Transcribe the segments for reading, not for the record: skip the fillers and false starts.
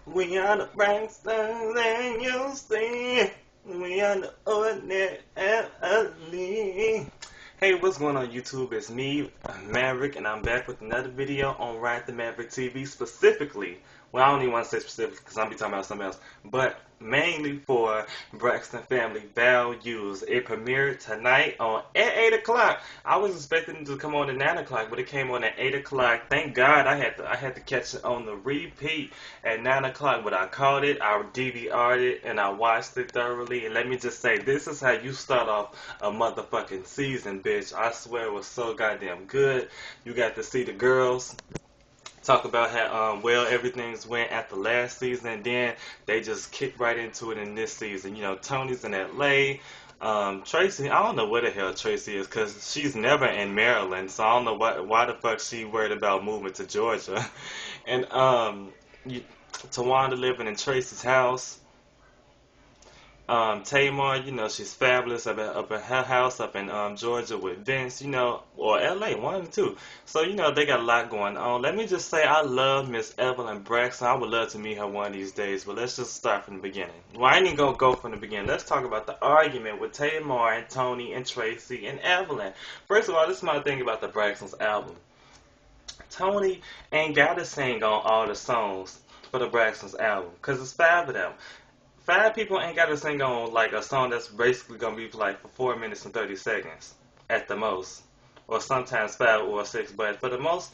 We are the Braxton and you see. We are the ordinary EVELYN. Hey, what's going on YouTube? It's me, Maverick, and I'm back with another video on Ride the Maverick TV specifically. Well, I don't even want to say specifically because I'm be talking about something else, but mainly for Braxton Family Values. It premiered tonight on at 8 o'clock. I was expecting it to come on at 9 o'clock, but it came on at 8 o'clock. Thank God I had to catch it on the repeat at 9 o'clock, but I caught it, I DVR'd it, and I watched it thoroughly. And let me just say, this is how you start off a motherfucking season, bitch. I swear it was so goddamn good. You got to see the girls talk about how well everything's went at the last season, and then they just kicked right into it in this season. You know, Tony's in LA. Tracy, I don't know where the hell Tracy is because she's never in Maryland, so I don't know why the fuck she worried about moving to Georgia. And Tawanda living in Tracy's house. Tamar, you know, she's fabulous up at her house up in Georgia with Vince, you know, or LA, one of the two. So, you know, they got a lot going on. Let me just say I love Miss EVELYN Braxton. I would love to meet her one of these days, but let's just start from the beginning. Well, I ain't even gonna go from the beginning. Let's talk about the argument with Tamar and Tony and Tracy and EVELYN. First of all, this is my thing about the Braxton's album. Tony ain't got to sing on all the songs for the Braxton's album, because it's five of them. Five people ain't got to sing on like a song that's basically gonna be like for 4 minutes and 30 seconds at the most, or sometimes 5 or 6. But for the most,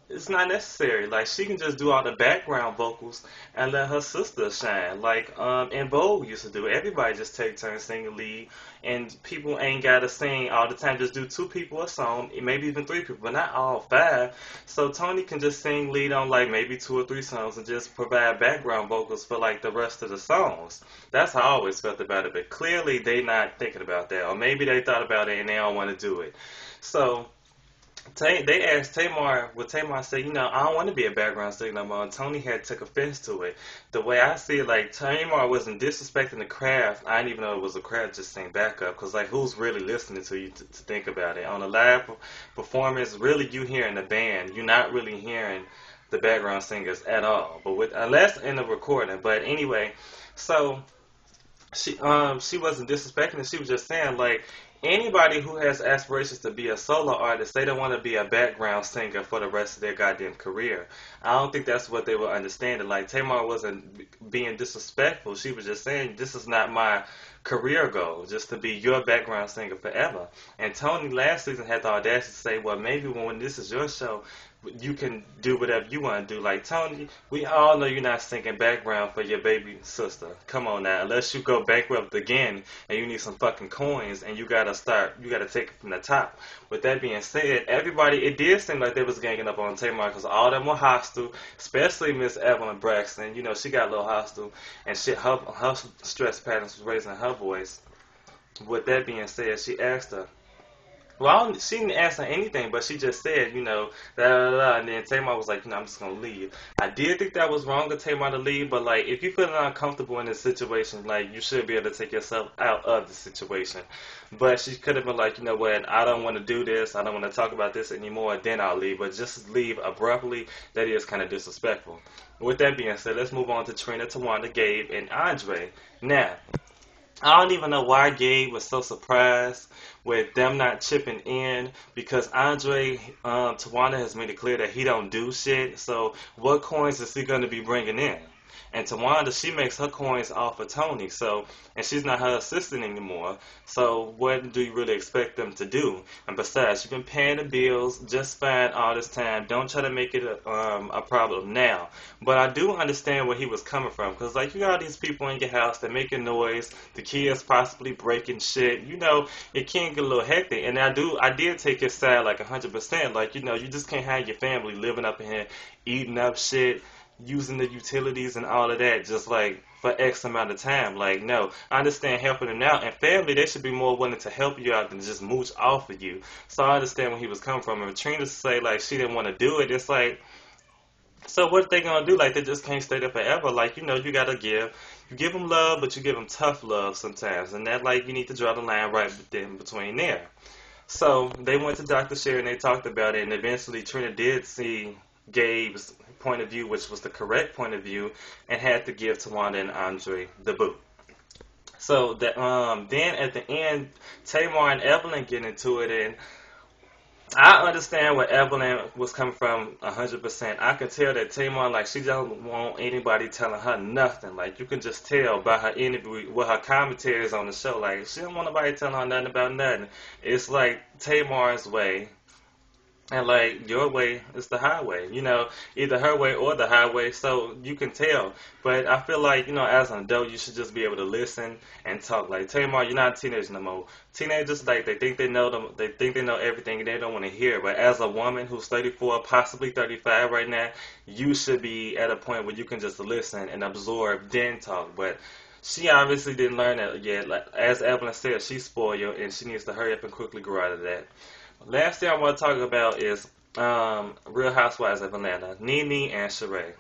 it's not necessary. Like she can just do all the background vocals and let her sister shine. Like in Vogue used to do. Everybody just take turns singing lead, and people ain't gotta sing all the time. Just do 2 people a song, maybe even 3 people, but not all 5. So Tony can just sing lead on like maybe 2 or 3 songs and just provide background vocals for like the rest of the songs. That's how I always felt about it. But clearly they not thinking about that, or maybe they thought about it and they don't want to do it. So they asked Tamar, well, Tamar said, you know, I don't want to be a background singer no more. And Tony had took offense to it. The way I see it, like, Tamar wasn't disrespecting the craft. I didn't even know it was a craft, just saying backup. Because, like, who's really listening to you to think about it? On a live performance, really you hearing the band. You're not really hearing the background singers at all. But unless in the recording. But anyway, so she wasn't disrespecting it. She was just saying, like, anybody who has aspirations to be a solo artist, they don't want to be a background singer for the rest of their goddamn career. I don't think that's what they were understanding. Like, Tamar wasn't being disrespectful. She was just saying, this is not my career goal, just to be your background singer forever. And Tony last season had the audacity to say, well, maybe when this is your show, you can do whatever you want to do. Like, Tony, we all know you're not singing background for your baby sister. Come on now, unless you go bankrupt again and you need some fucking coins and you gotta take it from the top. With that being said, everybody, it did seem like they was ganging up on Tamar because all of them were hostile, especially Miss EVELYN Braxton. You know, she got a little hostile and shit, her stress patterns was raising her voice. With that being said, she asked her, well, she didn't ask her anything, but she just said, you know, da da da, and then Tamar was like, you know, I'm just gonna leave. I did think that was wrong of Tamar to leave, but like, if you feel uncomfortable in this situation, like, you should be able to take yourself out of the situation. But she could have been like, you know what, I don't want to do this, I don't want to talk about this anymore, then I'll leave. But just leave abruptly, that is kind of disrespectful. With that being said, let's move on to Trina, Tawanda, Gabe, and Andre. Now, I don't even know why Gabe was so surprised with them not chipping in, because Andre Tawanda has made it clear that he don't do shit. So what coins is he going to be bringing in? And Tawanda, she makes her coins off of Tony, so, and she's not her assistant anymore. So what do you really expect them to do? And besides, you've been paying the bills just fine all this time. Don't try to make it a problem now. But I do understand where he was coming from, because like, you got all these people in your house that making noise, the kids possibly breaking shit. You know, it can get a little hectic. And I did take his side like 100%. Like, you know, you just can't have your family living up in here eating up shit, using the utilities and all of that just like for X amount of time. Like, no, I understand helping them out, and family, they should be more willing to help you out than just mooch off of you. So I understand where he was coming from. And Trina say like she didn't want to do it, it's like, so what they gonna do? Like, they just can't stay there forever. Like, you know, you give them love, but you give them tough love sometimes, and that, like, you need to draw the line right in between there. So they went to Dr. Sheree and they talked about it, and eventually Trina did see Gabe's point of view, which was the correct point of view, and had to give Tawanda and Andre the boot. So that then at the end, Tamar and Evelyn get into it, and I understand where Evelyn was coming from 100%. I can tell that Tamar, like, she don't want anybody telling her nothing. Like, you can just tell by her interview, with her commentaries on the show. Like, she don't want nobody telling her nothing about nothing. It's like Tamar's way. And like your way is the highway, either her way or the highway, so you can tell. But I feel like, as an adult, you should just be able to listen and talk. Like Tamar, you're not a teenager no more. Teenagers, like they think they know them, they think they know everything, and they don't want to hear it. But as a woman who's 34, possibly 35 right now, you should be at a point where you can just listen and absorb, then talk. But she obviously didn't learn that yet. Like as Evelyn said, she's spoiled, and she needs to hurry up and quickly grow out of that. Last thing I want to talk about is Real Housewives of Atlanta, NeNe and Sheree.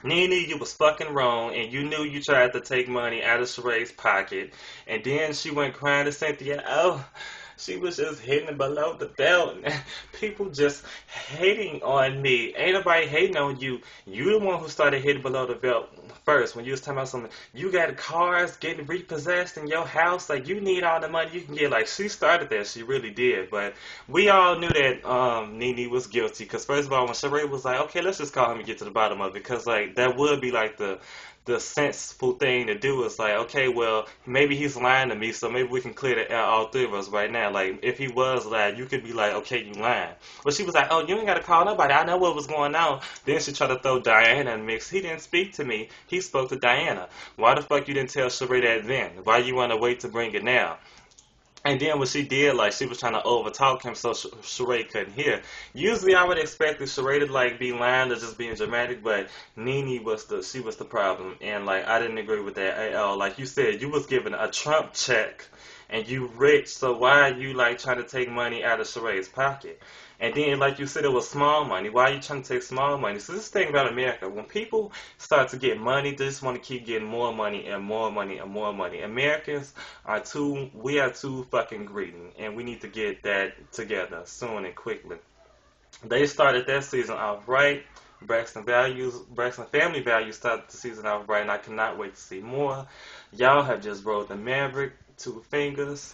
NeNe, you was fucking wrong, and you knew you tried to take money out of Sheree's pocket, and then she went crying to Cynthia. Oh, she was just hitting below the belt. People just hating on me. Ain't nobody hating on you. You the one who started hitting below the belt first when you was talking about something. You got cars getting repossessed in your house. Like, you need all the money you can get. Like, she started that. She really did. But we all knew that NeNe was guilty. Because, first of all, when Sheree was like, okay, let's just call him and get to the bottom of it. Because, like, that would be, like, the sensible thing to do is like, okay, well, maybe he's lying to me, so maybe we can clear the air, all three of us right now. Like, if he was lying, you could be like, okay, you lying. But she was like, oh, you ain't got to call nobody. I know what was going on. Then she tried to throw Diana in the mix. He didn't speak to me. He spoke to Diana. Why the fuck you didn't tell Sheree that then? Why you want to wait to bring it now? And then what she did, like, she was trying to overtalk him so Sheree couldn't hear. Usually I would expect the Sheree to, like, be lying or just being dramatic, but NeNe was the problem. And, like, I didn't agree with that at all. Like you said, you was given a Trump check and you rich, so why are you, like, trying to take money out of Sheree's pocket? And then, like you said, it was small money. Why are you trying to take small money? So this thing about America, when people start to get money, they just want to keep getting more money and more money and more money. Americans we are too fucking greedy, and we need to get that together soon and quickly. They started that season off right. Braxton Family Values started the season off right, and I cannot wait to see more. Y'all have just rolled the Maverick, 2 fingers.